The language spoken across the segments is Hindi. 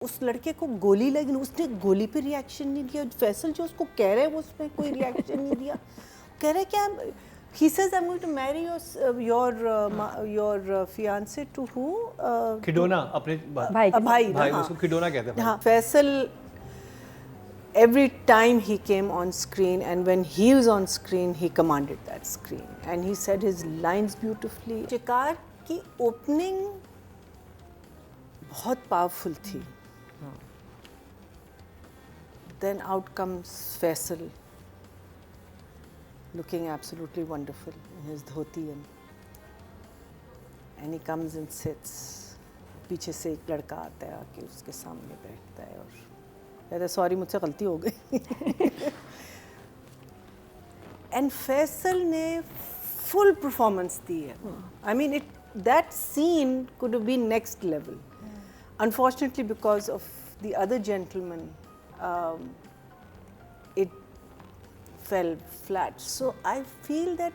उस लड़के को गोली लगी, उसने गोली पे रिएक्शन नहीं दिया। फैसल जो उसको कह रहे हैं वो उसमें कोई रिएक्शन नहीं दिया। कह रहे क्या, he says I'm going to marry your fiance to who? खिडोना अपने भाई भाई हाँ। उसको खिडोना कहते हैं। हाँ, Faisal every time he came on screen and when he was on screen he commanded that screen and he said his lines beautifully. शिकार की ओपनिंग बहुत पावरफुल थी. Then out comes Faisal, looking absolutely wonderful in his dhoti and he comes and sits. पीछे से एक लड़का आता है आके उसके सामने बैठता है और कहता है सॉरी मुझसे गलती हो गई. And Faisal ने full performance दी है. I mean that scene could have been next level. Unfortunately because of the other gentleman, it fell flat. So I feel that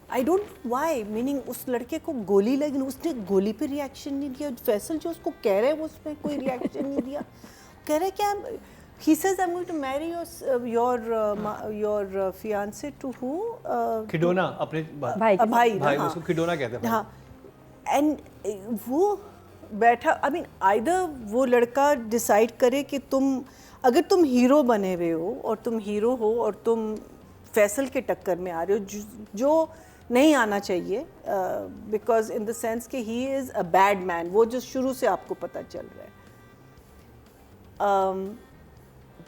I don't know why. Meaning उस लड़के को गोली लगी, उसने गोली पे रिएक्शन नहीं दिया. फैसल जो उसको कह रहे हैं वो उसमें कोई रिएक्शन नहीं दिया. कह रहे क्या, he says I'm going to marry your fiance to who? खिडोना अपने भाई हाँ। उसको खिडोना कहते हैं। हाँ. And वो बैठा, I mean either वो लड़का डिसाइड करे कि अगर तुम हीरो बने हुए हो और तुम हीरो हो और तुम फैसल के टक्कर में आ रहे हो जो नहीं आना चाहिए, बिकॉज इन द सेंस कि he is a bad man, वो जो शुरू से आपको पता चल रहा है.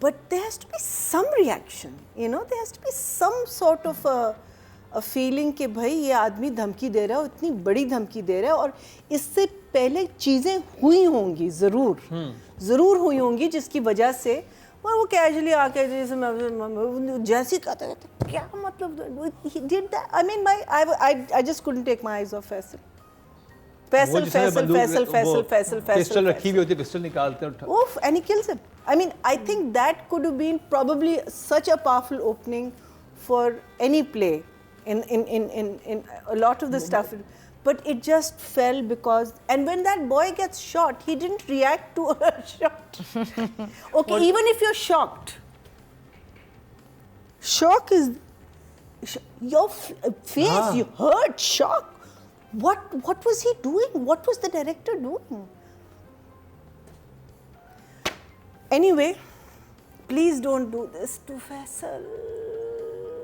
But there has to be some reaction, you know, there has to be some sort of a feeling कि भाई ये आदमी धमकी दे रहा है, इतनी बड़ी धमकी दे रहा है और इससे पहले चीज़ें हुई होंगी, ज़रूर हुई होंगी जिसकी वजह से. और वो कैजुअली आके जैसे कहते हैं क्या मतलब, he did that. I mean I just couldn't take my eyes off Faisal. Faisal. Pistol रखी हुई होती है, पिस्टल निकालते हैं. Oof, and he kills him. I mean I think that could have been probably such a powerful opening for any play in a lot of the stuff. But it just fell because, and when that boy gets shot, he didn't react to a shot. Okay, even if you're shocked, shock is your face, you hurt, shock. What was he doing? What was the director doing? Anyway, please don't do this to Faisal.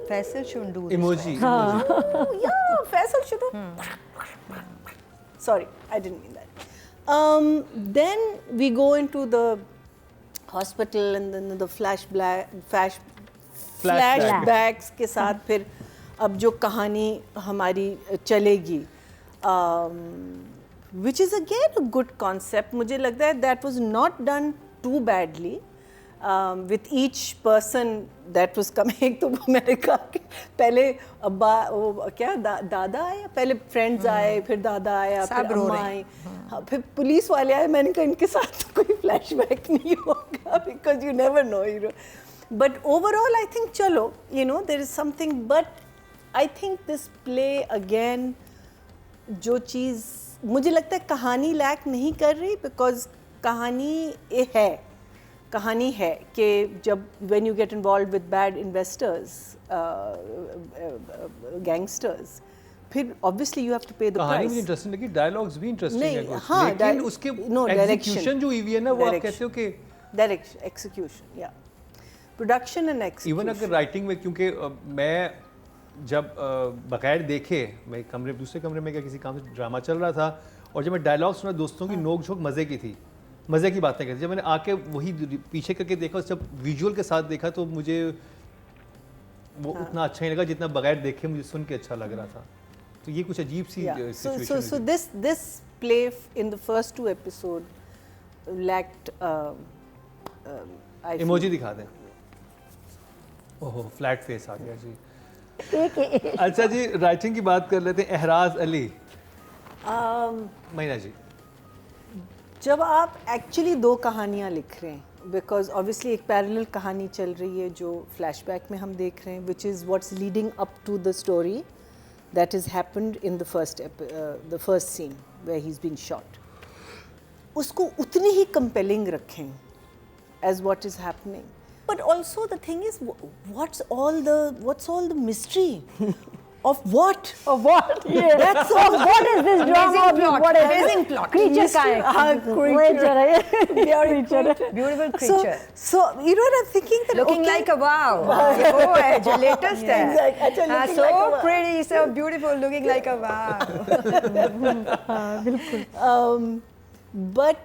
Faisal shouldn't do this. Emoji. Oh, yeah, Faisal should have. Sorry, I didn't mean that. Then we go into the hospital and then the flashbacks के साथ फिर अब जो कहानी हमारी चलेगी, which is again a good concept. मुझे लगता है that was not done too badly. With each person that was coming. एक तो मैंने कहा कि पहले अब्बा वो क्या दादा आया, पहले फ्रेंड्स आए, फिर दादा आया, फिर अम्मा आई, फिर पुलिस वाले आए. मैंने कहा इनके साथ तो कोई फ्लैशबैक नहीं होगा because you never know, you know. But overall I think चलो, you know, there is something. But I think this play again, जो चीज़ मुझे लगता है कहानी लैक नहीं कर रही, because कहानी है कि जब when you get involved with bad investors, gangsters, फिर obviously you have to pay the price. कहानी मुझे इंटरेस्टिंग लगी, डायलॉग्स भी इंटरेस्टिंग है कुछ, हाँ, लेकिन उसके एग्जीक्यूशन जो हुई है ना, वो आप कहते हो कि डायरेक्शन, एक्सिक्यूशन, या प्रोडक्शन एंड एक्सिक्यूशन. इवन अगर राइटिंग में, क्योंकि मैं जब बगैर देखे, मैं दूसरे कमरे में किसी काम से ड्रामा चल रहा था और जब मैं डायलॉग सुना, दोस्तों की नोक झोंक मज़े की थी, मज़े की बातें करती. जब मैंने आके वही पीछे करके देखा, जब विजुअल के साथ देखा, तो मुझे वो उतना अच्छा नहीं लगा जितना बगैर देखे मुझे सुन के अच्छा लग रहा था. तो ये कुछ अजीब सी situation. So this play in the first 2 episodes lacked. Emoji दिखा दें. ओहो, फ्लैट फेस आ गया जी. अच्छा जी, राइटिंग की बात कर लेते हैं. एहराज अली, महीना जी, जब आप एक्चुअली 2 कहानियाँ लिख रहे हैं, बिकॉज ऑब्वियसली एक पैरेलल कहानी चल रही है जो फ्लैशबैक में हम देख रहे हैं, which is what's leading up to the story that is happened in the first scene where he is been shot. उसको उतनी ही कंपेलिंग रखें as what is happening. But also the thing is, what's all the mystery of what? Of what? Yeah. That's all. What is this drama? Amazing plot. What is it? Amazing plot. Creature का है. Creature है. Creature है. Beautiful So, creature. so you know what I'm thinking? That Looking okay, like a wow. Oh, है जो latest है. Exactly. अच्छा, looking So like a wow. pretty, so beautiful, looking like a wow. but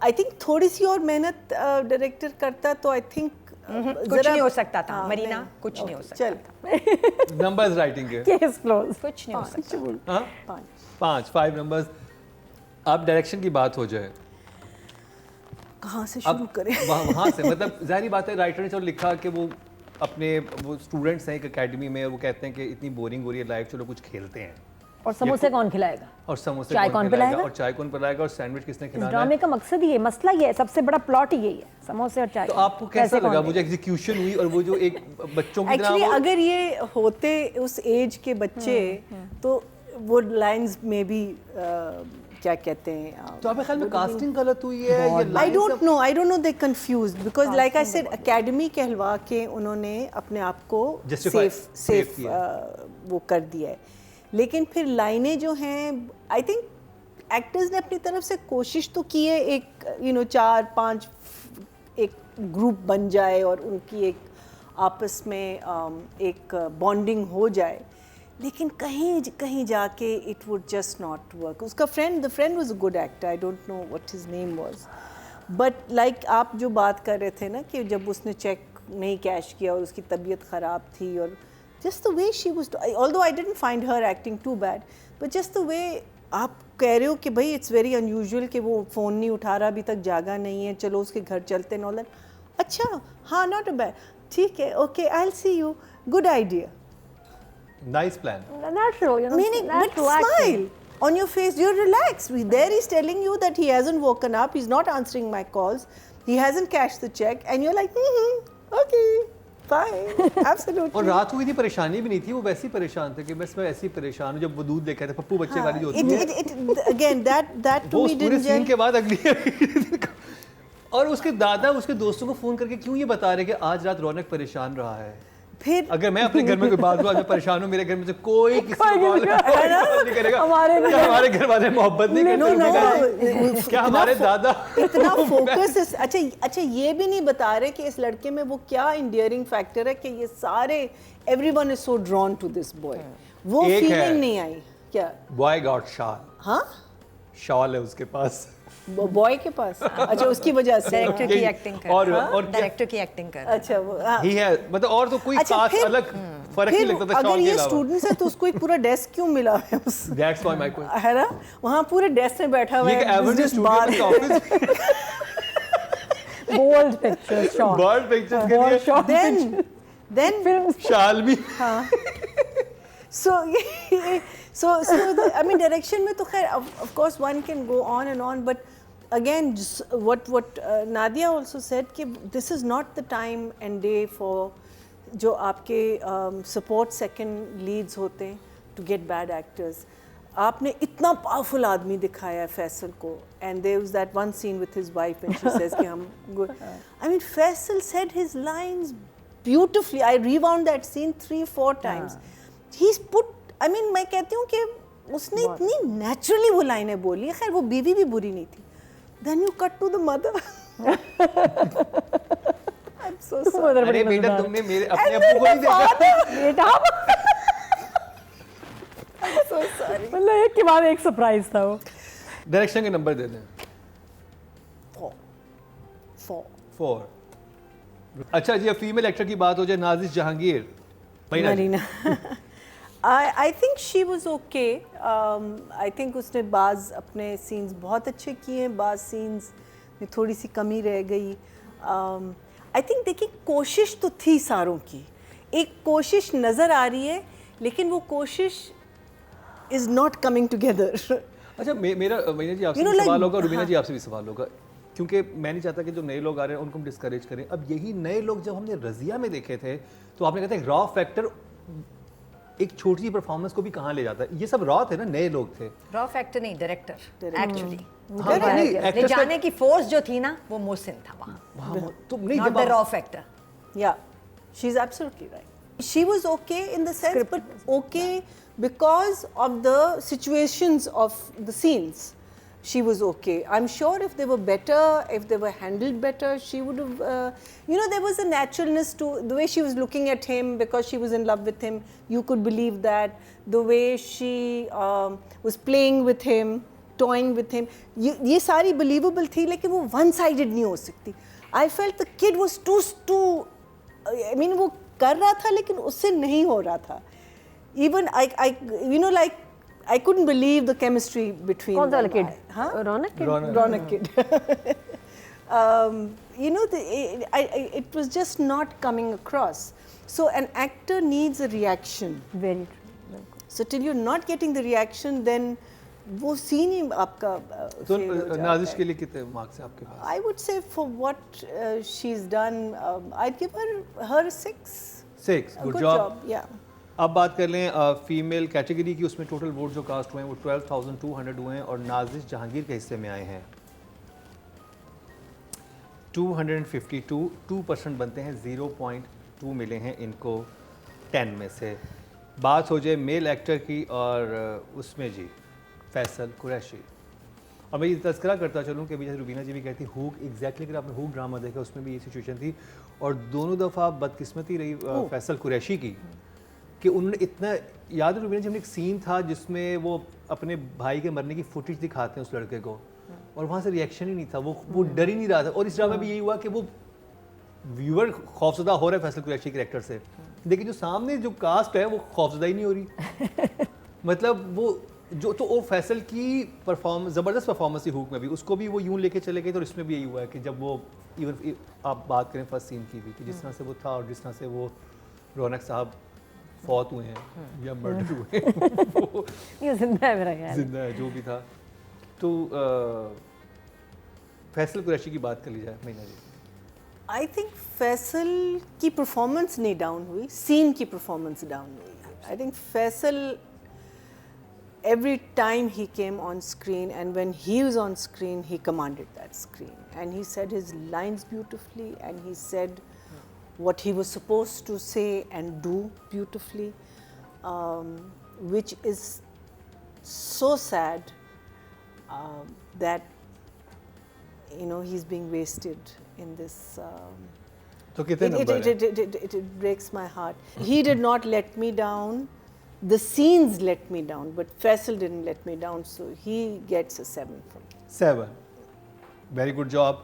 I think थोड़ी सी और मेहनत डायरेक्टर करता तो I think कुछ नहीं हो सकता था मरीना, कुछ नहीं हो सकता चल नंबर्स राइटिंग के Case closed. कुछ नहीं हो सकता. हाँ 5 नंबर्स. अब डायरेक्शन की बात हो जाए, कहाँ से शुरू करें? वहाँ से मतलब जाहिर बात है राइटर ने चलो लिखा कि वो अपने वो स्टूडेंट्स हैं एक एकेडमी में और वो कहते हैं कि इतनी बोरिंग हो रही है लाइफ, चलो कुछ खेलते हैं. और समोसे कौन खिलाएगा? और समोसे चाय कौन कौन पिलाएगा पिलाएगा? और चाय कौन पिलाएगा और सैंडविच किसने इस खिलाना ड्रामे है. का मकसद ही है, मसला ये है, सबसे बड़ा प्लॉट ही यही है, समोसे और चाय. तो आपको कैसा लगा वो जो एग्जीक्यूशन हुई और वो जो एक बच्चों की एक्चुअली तरह वो अगर ये होते उस एज के बच्चे तो वो लाइंस में भी क्या कहते हैं, तो आपके ख्याल में कास्टिंग गलत हुई है या I don't know they confused because like I said academy कहलवा के उन्होंने अपने आप को Justify- safe किया. वो कर दिया है. लेकिन फिर लाइनें जो हैं आई थिंक एक्टर्स ने अपनी तरफ से कोशिश तो की है, एक 4-5 एक ग्रुप बन जाए और उनकी एक आपस में एक बॉन्डिंग हो जाए, लेकिन कहीं जाके it would just not work. उसका the friend was a good actor, I don't know what his name was, but like आप जो बात कर रहे थे ना कि जब उसने चेक नहीं कैश किया और उसकी तबीयत ख़राब थी और just the way she was, although I didn't find her acting too bad, but just the way आप कह रहे हो कि भाई it's very unusual कि वो फ़ोन नहीं उठा रहा, अभी तक जागा नहीं है, चलो उसके घर चलते हैं all that. अच्छा हाँ not a bad, ठीक है, okay I'll see you, good idea. Nice plan. Natural, you know. Meaning, but natural acting. smile on your face, you're relaxed. There he's telling you that he hasn't woken up, he's not answering my calls, he hasn't cashed the check, and you're like, okay, fine, absolutely. और रात को इतनी परेशानी भी नहीं थी, वो वैसे ही परेशान थे कि बस मैं ऐसे ही परेशान हूँ. जब वो दूध लेकर थे पप्पू बच्चे वाली जो होती है Again, that to वो me उस पूरे didn't सीन gel. के बाद अगली और उसके दादा उसके दोस्तों को फोन करके क्यों ये बता रहे कि आज रात रौनक परेशान रहा है. फिर अगर मैं अपने घर में कोई बात हुआ मैं परेशान हूँ, मेरे घर में से कोई किसी को कॉल नहीं करेगा. क्या हमारे घर वाले मोहब्बत नहीं करते? क्या हमारे दादा इतना फोकस. अच्छा ये भी नहीं बता रहे कि इस लड़के में वो क्या इंडियरिंग फैक्टर है कि ये सारे everyone is so drawn to this boy. वो एक है. फीलिंग नहीं आई क्या? Boy got shawl. हाँ शॉल है उसके पास बॉय के पास. अच्छा उसकी वजह से. डायरेक्टर की एक्टिंग कर. और डायरेक्टर की एक्टिंग कर. अच्छा वो हाँ. ही है मतलब और तो कोई अच्छा, खास फिर- अलग फर्क नहीं फिर लगता था अगर शॉल के ये अलावा. स्टूडेंट्स है तो उसको एक पूरा डेस्क क्यों मिला है उस दैट्स व्हाई माय क्वेश्चन. है ना, वहाँ पूरे डेस्क में बैठा हुआ ये एक है एवरेज business स्टूडेंट bar के में. Office Bold pictures, shot. Bird pictures के Bold लिए shot. then शाल भी. so I mean direction में तो खैर of course one can go on and on, but again just what Nadia also said कि this is not the time and day for जो आपके support second leads होते हैं to get bad actors. आपने इतना पावरफुल आदमी दिखाया है फैसल को, and there was that one scene with his wife and she says कि हम good. I mean Faisal said his lines beautifully. I rewound that scene 3-4 times. He's put, I mean मैं कहती हूँ कि उसने इतनी naturally वो लाइनें बोली है. खैर वो बीवी भी बुरी नहीं थी. Then you cut to the mother. I'm so sorry. अरे बेटा तुमने मेरे अपने अब्बू को नहीं देखा. बेटा I'm so sorry. मतलब एक के बाद एक सरप्राइज था वो. डायरेक्शन के नंबर दे दें. 4. अच्छा जी, अब फीमेल एक्टर की बात हो जाए, Nazish Jahangir. Marina. I think she was okay. I think उसने बाज़ अपने scenes बहुत अच्छे किए हैं, बाज़ scenes में थोड़ी सी कमी रह गई. I think देखिए कोशिश तो थी सारों की, एक कोशिश नज़र आ रही है लेकिन वो कोशिश is not coming together. अच्छा मेरा मीना जी आपसे You know, भी like- सवाल होगा और रुबीना हाँ. जी आपसे भी सवाल होगा, क्योंकि मैं नहीं चाहता कि जो नए लोग आ रहे हैं उनको हम डिस्करेज करें. अब यही नए लोग जब हमने रज़िया में देखे थे तो आपने कहते हैं रॉ फैक्टर एक छोटी सी परफॉर्मेंस को भी कहाँ ले जाता है। ये सब रॉ थे ना, नए लोग थे। रॉ फैक्टर नहीं, डायरेक्टर एक्चुअली। हाँ, नहीं, ले actors का- जाने की फोर्स जो थी ना वो मोहसिन था वहाँ, तो नहीं नॉट जब द आप- raw factor. Yeah, she's absolutely right. She was okay in the sense, but okay because of the situations of the scenes. She was okay. I'm sure if they were better, if they were handled better, she would have, there was a naturalness to the way she was looking at him because she was in love with him. You could believe that. The way she was playing with him, toying with him. ये सारी believable थी, लेकिन वो one-sided नहीं हो सकती. I felt the kid was too I mean वो कर रहा था लेकिन उससे नहीं हो रहा था. Even I couldn't believe the chemistry between कौन सा them. kid? हाँ? रौनक kid? Raunak kid. It was just not coming across. So an actor needs a reaction. Very true. So till you're not getting the reaction, then वो सीन ही आपका तो fail हो जाता नाजिश है. के लिए कितने मार्क्स हैं आपके पास? I would say for what she's done, I'd give her 6. 6, A good good job. job, yeah. अब बात कर लें फीमेल कैटेगरी की। उसमें टोटल वोट जो कास्ट हुए हैं वो 12,200 हुए हैं और नाजिश जहांगीर के हिस्से में आए हैं 252, 2% बनते हैं, 0.2 मिले हैं इनको 10 में से। बात हो जाए मेल एक्टर की और उसमें जी फैसल कुरैशी। और मैं ये तज़किरा करता चलूँ कि अभी जैसे रुबीना जी भी कहती हुक, एग्जैक्टली अगर आपने हुक ड्रामा देखा उसमें भी ये सिचुएशन थी और दोनों दफ़ा बदकिस्मती रही फैसल कुरैशी की कि उन्होंने इतना, याद है रुबीना जी, हमने एक सीन था जिसमें वो अपने भाई के मरने की फुटेज दिखाते हैं उस लड़के को और वहाँ से रिएक्शन ही नहीं था, वो डर ही नहीं रहा था। और इस ड्रामा में यही हुआ कि वो व्यूअर खौफजदा हो रहा है फैसल कुरैशी के कैरेक्टर से, लेकिन जो सामने जो कास्ट है वो खौफजदा ही नहीं हो रही। मतलब वो जो तो वो फैसल की ज़बरदस्त परफॉर्मेंस थी हुक में भी, उसको भी वो यूं लेके चले गए। तो इसमें भी यही हुआ है कि जब वो इवन आप बात करें फर्स्ट सीन की भी कि जिस तरह से वो था और जिस तरह से वो रौनक साहब फौत हुए हैं या मर्डर हुए हैं, वो ये जिंदा है मेरा ख्याल। जिंदा है जो भी था। तो फैसल कुरैशी की बात कर ली जाए मीना जी। I think फैसल की परफॉर्मेंस नहीं डाउन हुई, सीन की परफॉर्मेंस डाउन हुई. I think Faisal every time he came on screen and when he was on screen he commanded that screen and he said his lines beautifully and he said what he was supposed to say and do beautifully, which is so sad that he's being wasted in this. तो कितने नंबर हैं? It breaks my heart. He did not let me down. The scenes let me down, but Faisal didn't let me down, so he gets a 7 from me. 7. Very good job.